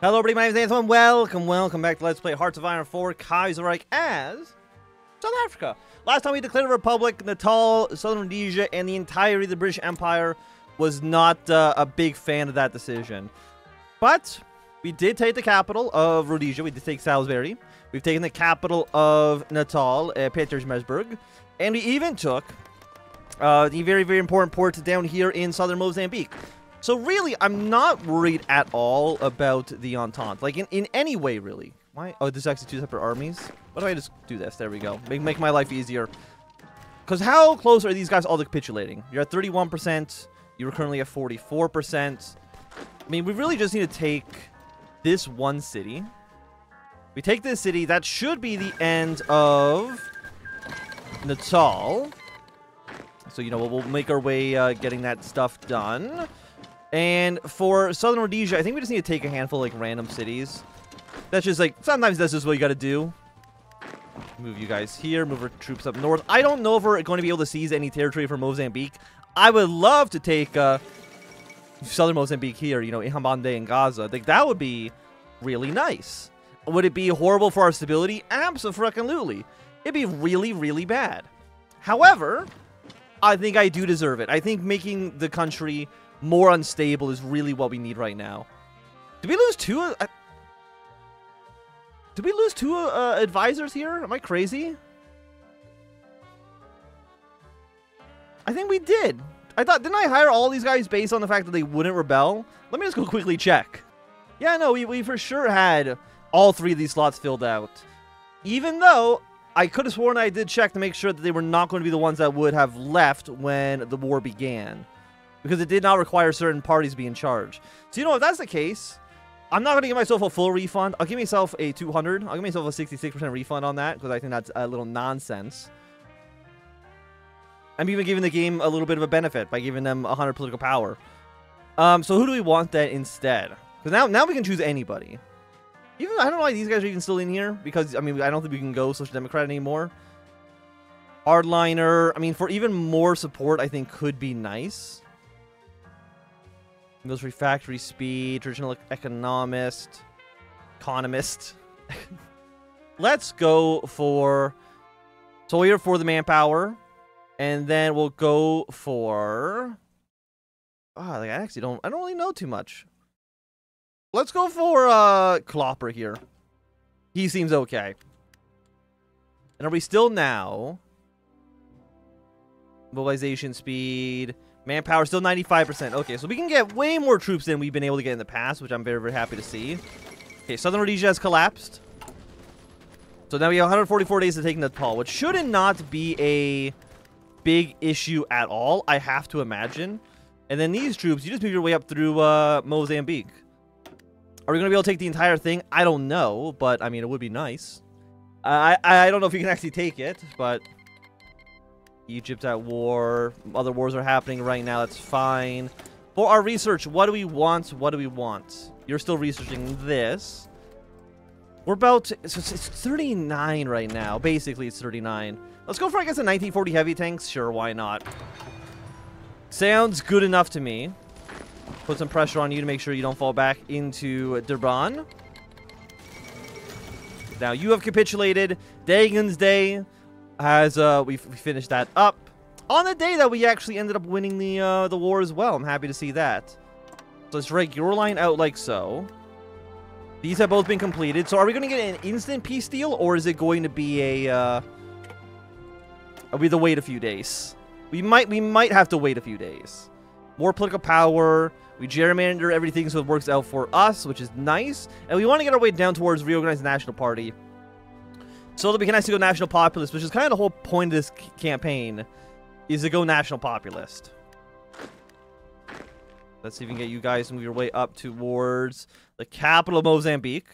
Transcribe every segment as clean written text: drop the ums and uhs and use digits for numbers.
Hello everybody, my name is Antoine. Welcome back to Let's Play Hearts of Iron 4 Kaiserreich as South Africa. Last time we declared a republic, Natal, Southern Rhodesia, and the entirety of the British Empire was not a big fan of that decision. But we did take the capital of Rhodesia. We did take Salisbury. We've taken the capital of Natal, Pietersburg, and we even took the very important port down here in southern Mozambique. So really, I'm not worried at all about the Entente. Like, in any way, really. Why? Oh, this is actually two separate armies? What if I just do this? There we go. Make my life easier. Because how close are these guys all to capitulating? You're at 31%. You were currently at 44%. I mean, we really just need to take this one city. We take this city. That should be the end of Natal. So, you know, we'll make our way getting that stuff done. And for Southern Rhodesia, I think we just need to take a handful of, like, random cities. That's just, like, sometimes that's just what you gotta do. Move you guys here, move our troops up north. I don't know if we're going to be able to seize any territory for Mozambique. I would love to take Southern Mozambique here, you know, Inhambane and Gaza. Like, that would be really nice. Would it be horrible for our stability? Absolutely. It'd be really bad. However, I think I do deserve it. I think making the country more unstable is really what we need right now. Did we lose two? Did we lose two advisors here? Am I crazy? I think we did. Didn't I hire all these guys based on the fact that they wouldn't rebel? Let me just go quickly check. Yeah, no, we for sure had all three of these slots filled out. Even though I could have sworn I did check to make sure that they were not going to be the ones that would have left when the war began. Because it did not require certain parties to be in charge. So, you know, if that's the case, I'm not going to give myself a full refund. I'll give myself a 200. I'll give myself a 66% refund on that, because I think that's a little nonsense. I'm even giving the game a little bit of a benefit by giving them 100 political power. So who do we want that instead? Because now we can choose anybody. Even I don't know why these guys are even still in here, because, I mean, I don't think we can go Social Democrat anymore. Hardliner, I mean, for even more support, I think could be nice. Military factory speed, traditional economist. Let's go for Sawyer for the manpower. And then we'll go for like I don't really know too much. Let's go for Klopper here. He seems okay. And are we still now? Mobilization speed. Manpower still 95%. Okay, so we can get way more troops than we've been able to get in the past, which I'm very happy to see. Okay, Southern Rhodesia has collapsed. So now we have 144 days to take Natal, which should not be a big issue at all, I have to imagine. And then these troops, you just move your way up through Mozambique. Are we going to be able to take the entire thing? I don't know, but I mean, it would be nice. I don't know if you can actually take it, but Egypt's at war. Other wars are happening right now. That's fine. For our research, what do we want? What do we want? You're still researching this. We're about to, it's 39 right now. Basically, it's 39. Let's go for, I guess, a 1940 heavy tanks. Sure, why not? Sounds good enough to me. Put some pressure on you to make sure you don't fall back into Durban. Now, you have capitulated. Dagon's Day has, we finished that up. On the day that we actually ended up winning the war as well. I'm happy to see that. So let's drag your line out like so. These have both been completed. So are we going to get an instant peace deal, or is it going to be a, are we to wait a few days? We might have to wait a few days. More political power. We gerrymander everything so it works out for us, which is nice. And we want to get our way down towards reorganized National Party, so that we can actually go National Populist, which is kind of the whole point of this campaign, is to go National Populist. Let's see if we can get you guys to move your way up towards the capital of Mozambique.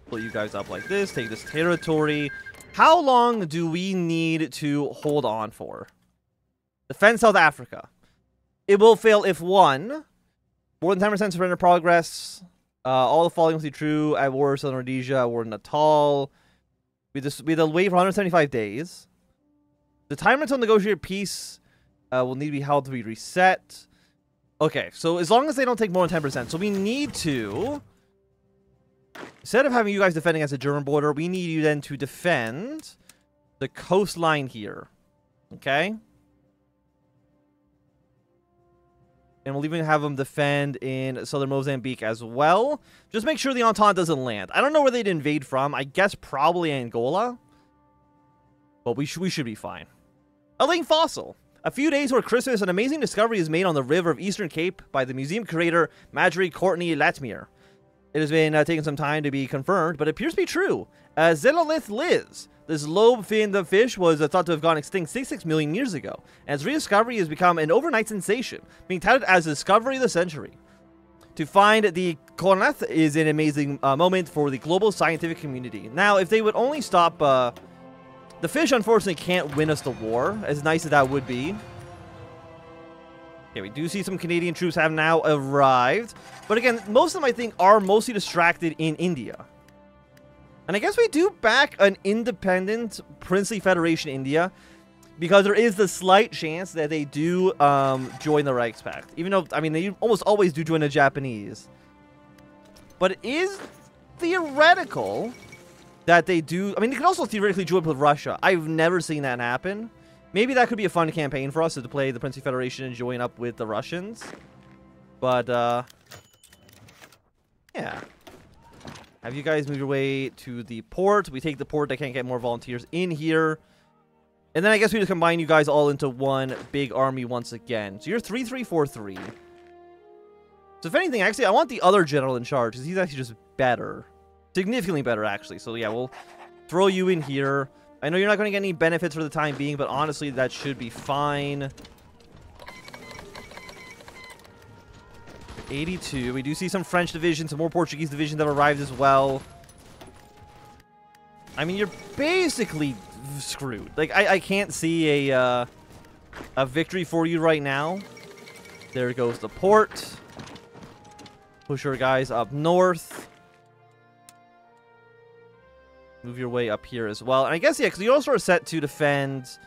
Pull you guys up like this. Take this territory. How long do we need to hold on for? Defend South Africa. It will fail if 1. More than 10% surrender progress. All the following must be true. At war Southern Rhodesia, at war Natal. We had to wait for 175 days. The time until negotiated peace will need to be held to be reset. Okay, so as long as they don't take more than 10%. So we need to... Instead of having you guys defending against the German border, we need you then to defend the coastline here. Okay? And we'll even have them defend in southern Mozambique as well. Just make sure the Entente doesn't land. I don't know where they'd invade from. I guess probably Angola. But we should be fine. A living fossil. A few days before Christmas, an amazing discovery is made on the river of Eastern Cape by the museum curator Marjorie Courtney Latmere. It has been taking some time to be confirmed, but it appears to be true. Xenolith Liz. This lobe-finned fish was thought to have gone extinct 66 million years ago, and its rediscovery has become an overnight sensation, being touted as the discovery of the century. To find the Kornath is an amazing moment for the global scientific community. Now, if they would only stop... the fish, unfortunately, can't win us the war, as nice as that would be. Okay, we do see some Canadian troops have now arrived. But again, most of them, I think, are mostly distracted in India. And I guess we do back an independent Princely Federation India, because there is the slight chance that they do join the Reichspakt. Even though, I mean, they almost always do join the Japanese. But it is theoretical that they do... I mean, they could also theoretically join with Russia. I've never seen that happen. Maybe that could be a fun campaign for us, to play the Princely Federation and join up with the Russians. But, yeah. Have you guys move your way to the port. We take the port. I can't get more volunteers in here. And then I guess we just combine you guys all into one big army once again. So you're 3-3-4-3. So if anything, actually, I want the other general in charge, because he's actually just better. Significantly better, actually. So yeah, we'll throw you in here. I know you're not going to get any benefits for the time being, but honestly, that should be fine. 82. We do see some French divisions, some more Portuguese divisions that have arrived as well. I mean, you're basically screwed. Like, I can't see a victory for you right now. There goes the port. Push your guys up north. Move your way up here as well. And I guess, yeah, because you also are set to defend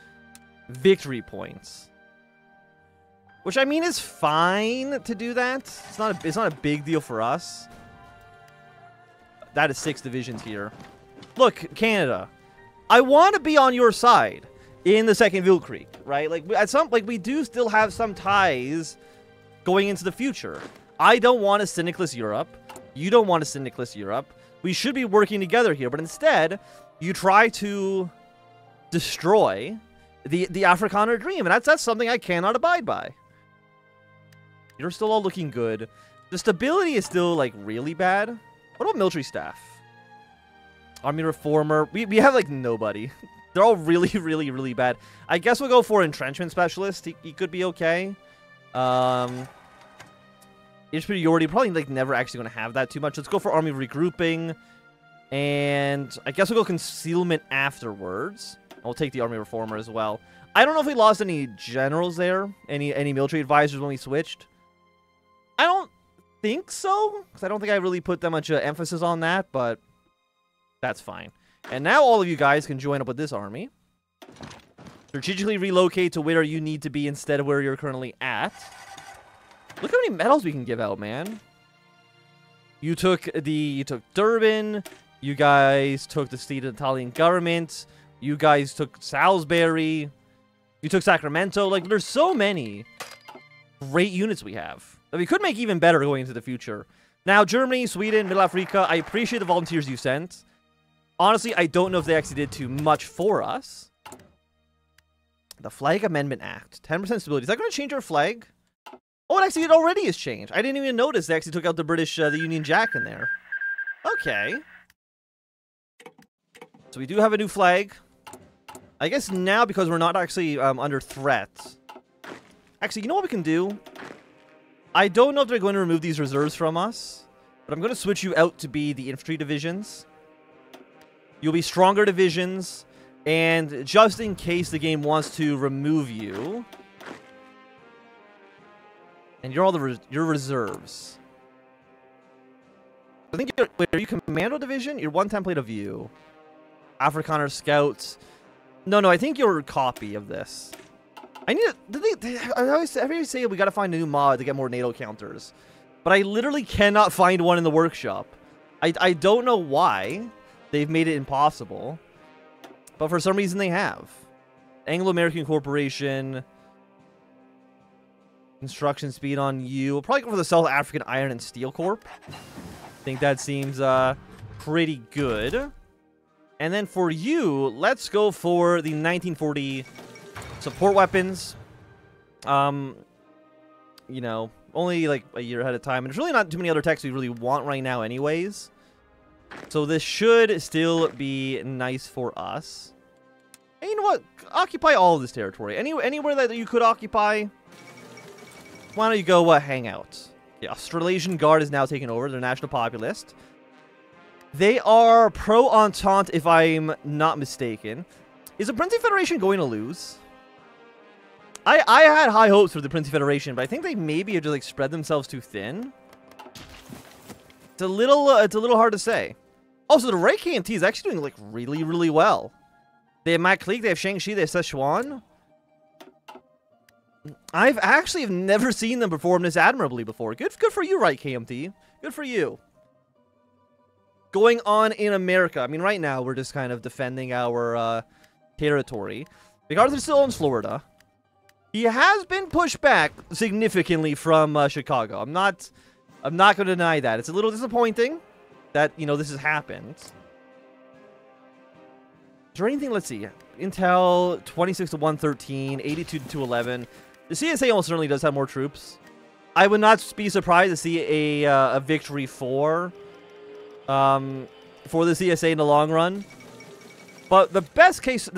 victory points. Which, I mean, is fine to do that. It's not a big deal for us. That is 6 divisions here. Look, Canada. I want to be on your side in the Second Weltkrieg, right? Like, we do still have some ties going into the future. I don't want a cynicless Europe. You don't want a cynicless Europe. We should be working together here, but instead, you try to destroy the Afrikaner dream, and that's something I cannot abide by. You're still all looking good. The stability is still, like, really bad. What about military staff? Army reformer. We have, like, nobody. They're all really, really, really bad. I guess we'll go for entrenchment specialist. He could be okay. Superiority, probably like never actually going to have that too much. Let's go for army regrouping, and I guess we'll go concealment afterwards. We'll take the army reformer as well. I don't know if we lost any generals there, any military advisors when we switched. I don't think so, because I don't think I really put that much emphasis on that, but that's fine. And now all of you guys can join up with this army. Strategically relocate to where you need to be instead of where you're currently at. Look how many medals we can give out, man. You took Durban. You guys took the state of the Italian government. You guys took Salisbury. You took Sacramento. Like, there's so many great units we have that we could make even better going into the future. Now, Germany, Sweden, Middle Africa, I appreciate the volunteers you sent. Honestly, I don't know if they actually did too much for us. The Flag Amendment Act. 10% stability. Is that going to change our flag? Oh, it already has changed. I didn't even notice they actually took out the British, the Union Jack in there. Okay. So we do have a new flag. I guess now, because we're not actually under threat. Actually, you know what we can do? I don't know if they're going to remove these reserves from us, but I'm going to switch you out to be the infantry divisions. You'll be stronger divisions, and just in case the game wants to remove you... And you're all your reserves. I think are you Commando Division? You're one template of you. Afrikaner Scouts. No, I think you're a copy of this. I need to, I always say we gotta find a new mod to get more NATO counters. But I literally cannot find one in the workshop. I don't know why they've made it impossible. But for some reason they have. Anglo-American Corporation. Construction speed on you. We'll probably go for the South African Iron and Steel Corp. I think that seems pretty good. And then for you, let's go for the 1940 support weapons. You know, only like a year ahead of time. And there's really not too many other techs we really want right now anyways. So this should still be nice for us. And you know what? Occupy all of this territory. Anywhere that you could occupy, why don't you go hang out? The Australasian Guard is now taking over. They're National Populist. They are pro-Entente, if I'm not mistaken. Is the Princely Federation going to lose? I had high hopes for the Princely Federation, but I think they maybe have just like spread themselves too thin. It's a little hard to say. Also, the Ray KMT is actually doing like really well. They have Matt Clique, they have Shang-Chi, they have Szechuan. I've actually never seen them perform this admirably before. Good for you, right, KMT? Good for you. Going on in America. I mean, right now, we're just kind of defending our territory. MacArthur still owns Florida. He has been pushed back significantly from Chicago. I'm not going to deny that. It's a little disappointing that, you know, this has happened. Is there anything? Let's see. Intel 26 to 113, 82 to 211. The CSA almost certainly does have more troops. I would not be surprised to see a victory for the CSA in the long run. But the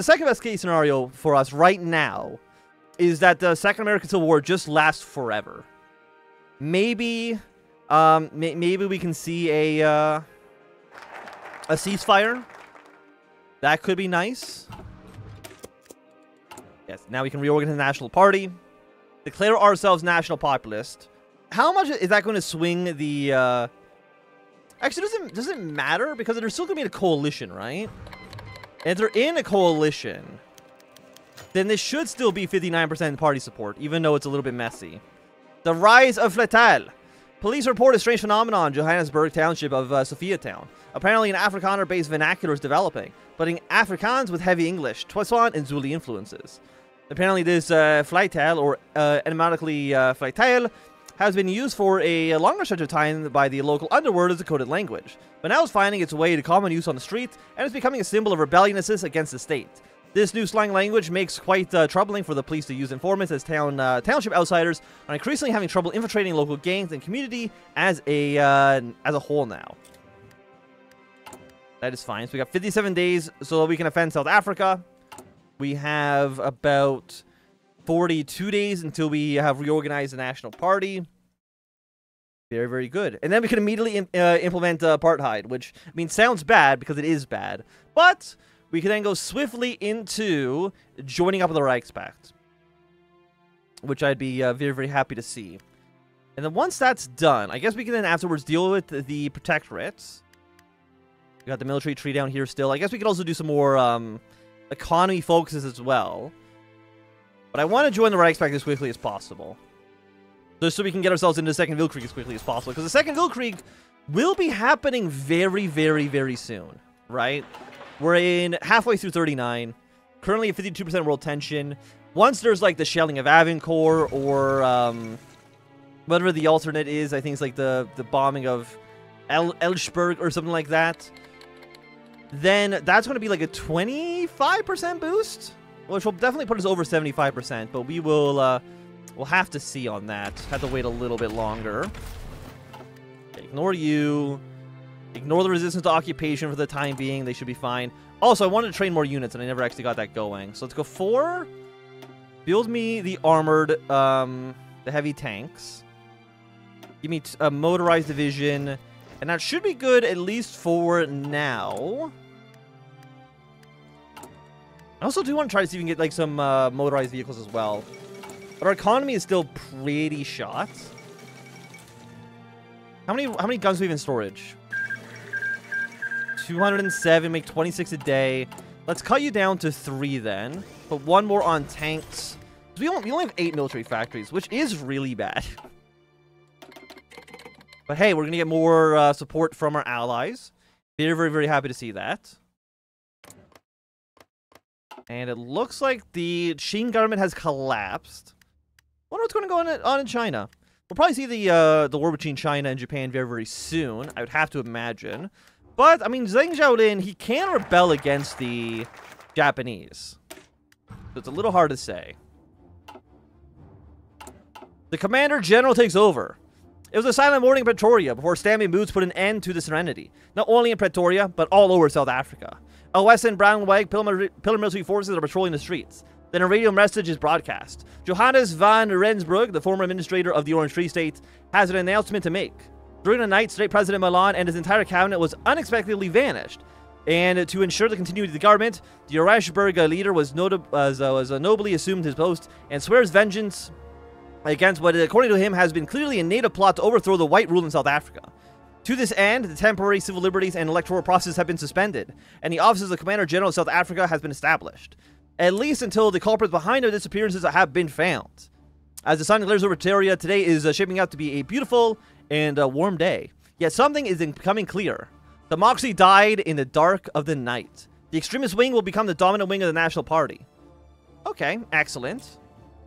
second best case scenario for us right now is that the Second American Civil War just lasts forever. Maybe, maybe we can see a ceasefire. That could be nice. Yes, now we can reorganize the National Party. Declare ourselves National Populist. How much is that going to swing the... Actually, does it matter? Because they're still going to be in a coalition, right? And if they're in a coalition, then this should still be 59% party support, even though it's a little bit messy. The rise of Fletal. Police report a strange phenomenon in Johannesburg township of Sophiatown. Apparently an Afrikaner-based vernacular is developing, blending Afrikaans with heavy English, Twiswan, and Zulu influences. Apparently this Fletal, or etymologically Fletal, has been used for a longer stretch of time by the local underworld as a coded language, but now it's finding its way to common use on the streets, and it's becoming a symbol of rebelliousness against the state. This new slang language makes quite troubling for the police to use informants as township outsiders are increasingly having trouble infiltrating local gangs and community as a whole now. That is fine. So we got 57 days so that we can defend South Africa. We have about 42 days until we have reorganized the National Party. Very, very good. And then we can immediately implement apartheid, which, I mean, sounds bad because it is bad. But we can then go swiftly into joining up with the Reichspakt, which I'd be very, very happy to see. And then once that's done, I guess we can then afterwards deal with the protectorates. We got the military tree down here still. I guess we could also do some more economy focuses as well. But I want to join the Reichspakt as quickly as possible, just so we can get ourselves into the Second Weltkrieg as quickly as possible. Because the Second Weltkrieg will be happening very, very, very soon, right? We're in halfway through 39, currently at 52% world tension. Once there's like the shelling of Agincourt or whatever the alternate is, I think it's like the bombing of Elschberg or something like that, then that's going to be like a 25% boost, which will definitely put us over 75%, but we will we'll have to see on that. Have to wait a little bit longer. Okay, ignore you. Ignore the resistance to occupation for the time being. They should be fine. Also, I wanted to train more units, and I never actually got that going. So let's go 4. Build me the armored, the heavy tanks. Give me a motorized division. And that should be good, at least for now. I also do want to try to see if we can get, like, some motorized vehicles as well. But our economy is still pretty shot. How many guns do we have in storage? 207, make 26 a day. Let's cut you down to 3 then. Put 1 more on tanks. We only have 8 military factories, which is really bad. But hey, we're going to get more support from our allies. Very, very, very happy to see that. And it looks like the Qing government has collapsed. I wonder what's going to go on in China. We'll probably see the war between China and Japan very, very soon. I would have to imagine. But, I mean, Zheng Zhaolin, he can rebel against the Japanese. So it's a little hard to say. The Commander General takes over. It was a silent morning in Pretoria before stampede moods put an end to the serenity. Not only in Pretoria, but all over South Africa. A Western brown and white pillar military forces are patrolling the streets. Then a radio message is broadcast. Johannes van Rensburg, the former administrator of the Orange Free State, has an announcement to make. During the night, State President Milan and his entire cabinet was unexpectedly vanished. And to ensure the continuity of the government, the Orangeburg leader was nobly assumed his post and swears vengeance against what, according to him, has been clearly a native plot to overthrow the white rule in South Africa. To this end, the temporary civil liberties and electoral process have been suspended, and the office of the Commander General of South Africa has been established, at least until the culprits behind the disappearances have been found. As the sun glares over Pretoria, today is shaping up to be a beautiful and warm day. Yet something is becoming clear. Democracy died in the dark of the night. The extremist wing will become the dominant wing of the National Party. Okay, excellent.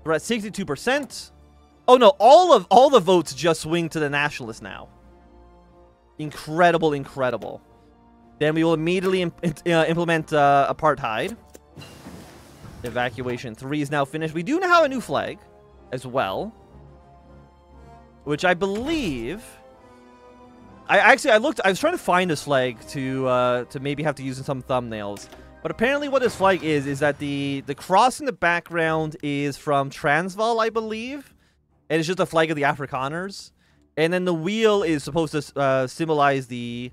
We're at 62%. Oh no, all the votes just swing to the nationalists now. Incredible, incredible. Then we will immediately implement apartheid. Evacuation 3 is now finished. We do now have a new flag as well, which I believe... I was trying to find this flag to maybe have to use in some thumbnails. But apparently what this flag is that the cross in the background is from Transvaal, I believe. And it's just a flag of the Afrikaners. And then the wheel is supposed to symbolize the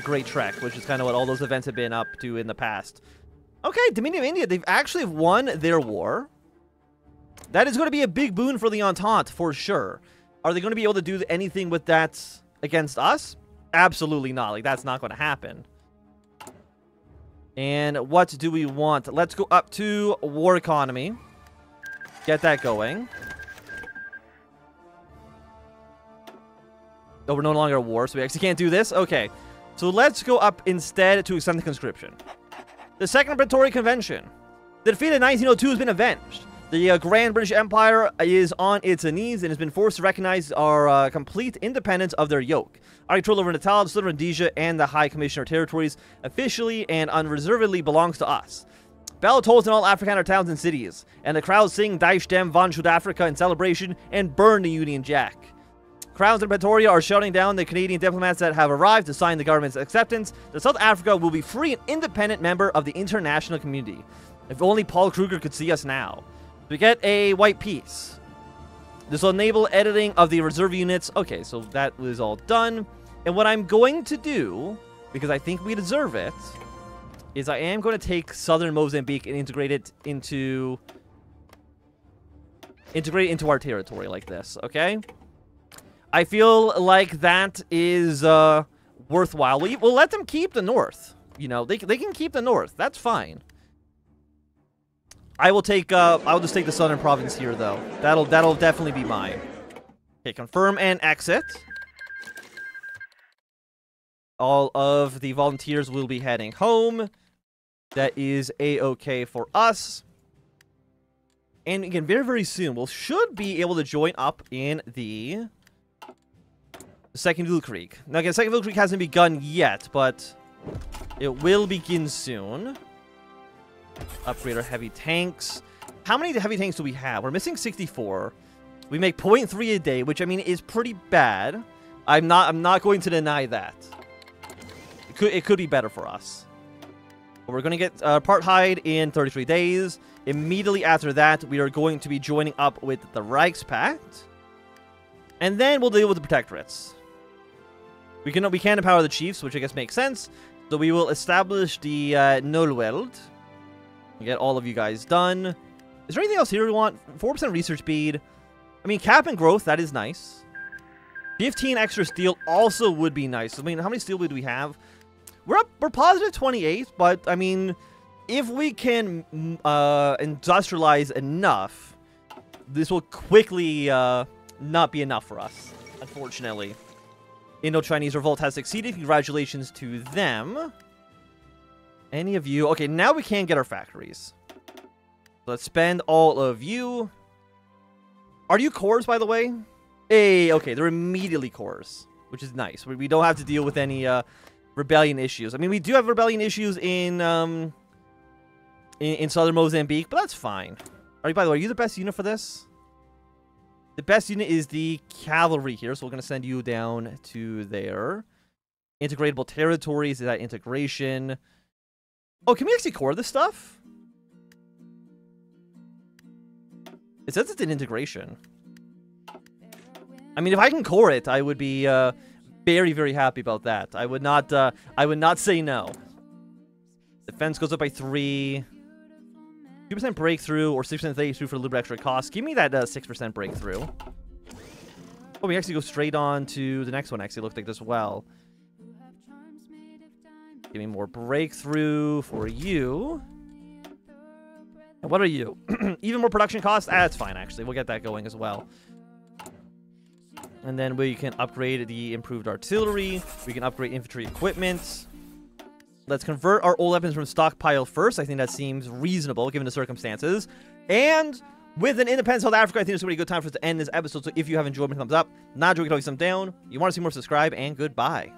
Great Trek, which is kind of what all those events have been up to in the past. Okay, Dominion of India, they've actually won their war. That is going to be a big boon for the Entente, for sure. Are they going to be able to do anything with that against us? Absolutely not. Like, that's not going to happen. And what do we want? Let's go up to war economy. Get that going. Oh, we're no longer at war, so we actually can't do this? Okay. So let's go up instead to extend the conscription. The Second Pretoria Convention. The defeat of 1902 has been avenged. The Grand British Empire is on its knees and has been forced to recognize our complete independence of their yoke. Our control over Natal, Southern Rhodesia, and the High Commissioner territories officially and unreservedly belongs to us. Bell tolls in all Afrikaner towns and cities, and the crowds sing Die Stem van Zuid-Afrika in celebration and burn the Union Jack. Crowds in Pretoria are shutting down the Canadian diplomats that have arrived to sign the government's acceptance that South Africa will be free and independent member of the international community. If only Paul Kruger could see us now. We get a white piece. This will enable editing of the reserve units. Okay, so that was all done. And what I'm going to do, because I think we deserve it, is I am going to take southern Mozambique and integrate it into our territory like this, okay? I feel like that is worthwhile. We'll let them keep the north. You know, they can keep the north. That's fine. I'll just take the southern province here, though. That'll definitely be mine. Okay, confirm and exit. All of the volunteers will be heading home. That is a-okay for us. And again, very, very soon, we should be able to join up in the Second Weltkrieg. Now, again, Second Weltkrieg hasn't begun yet, but it will begin soon. Upgrade our heavy tanks. How many heavy tanks do we have? We're missing 64. We make 0.3 a day, which, I mean, is pretty bad. I'm not going to deny that. It could be better for us. But we're going to get apartheid in 33 days. Immediately after that, we are going to be joining up with the Reichspact. And then we'll deal with the protectorates. We can empower the chiefs, which I guess makes sense. So we will establish the Nullweld. Get all of you guys done. Is there anything else here we want? 4% research speed. I mean, cap and growth, that is nice. 15 extra steel also would be nice. I mean, how many steel do we have? We're positive 28, but I mean, if we can industrialize enough this will quickly not be enough for us, unfortunately. Indo-Chinese revolt has succeeded. Congratulations to them. Any of you? Okay, now we can get our factories. Let's spend all of you. Are you cores, by the way? Hey, okay, they're immediately cores, which is nice. We don't have to deal with any rebellion issues. I mean, we do have rebellion issues in southern Mozambique, but that's fine. By the way, are you the best unit for this? The best unit is the cavalry here, so we're going to send you down to there. Integratable territories, is that integration? Oh, can we actually core this stuff? It says it's an integration. I mean, if I can core it, I would be very, very happy about that. I would not say no. Defense goes up by 3. 2% breakthrough or 6% breakthrough for a little bit extra cost. Give me that 6% breakthrough. Oh, we actually go straight on to the next one. Actually, looked like this well. Give me more breakthrough for you. And what are you? Even more production costs? That's fine, actually. We'll get that going as well. And then we can upgrade the improved artillery. We can upgrade infantry equipment. Let's convert our old weapons from stockpile first. I think that seems reasonable given the circumstances. And with an independent South Africa, I think it's going to be a good time for us to end this episode. So if you have enjoyed, thumbs up. Not enjoyed, thumbs down. You want to see more, subscribe, and goodbye.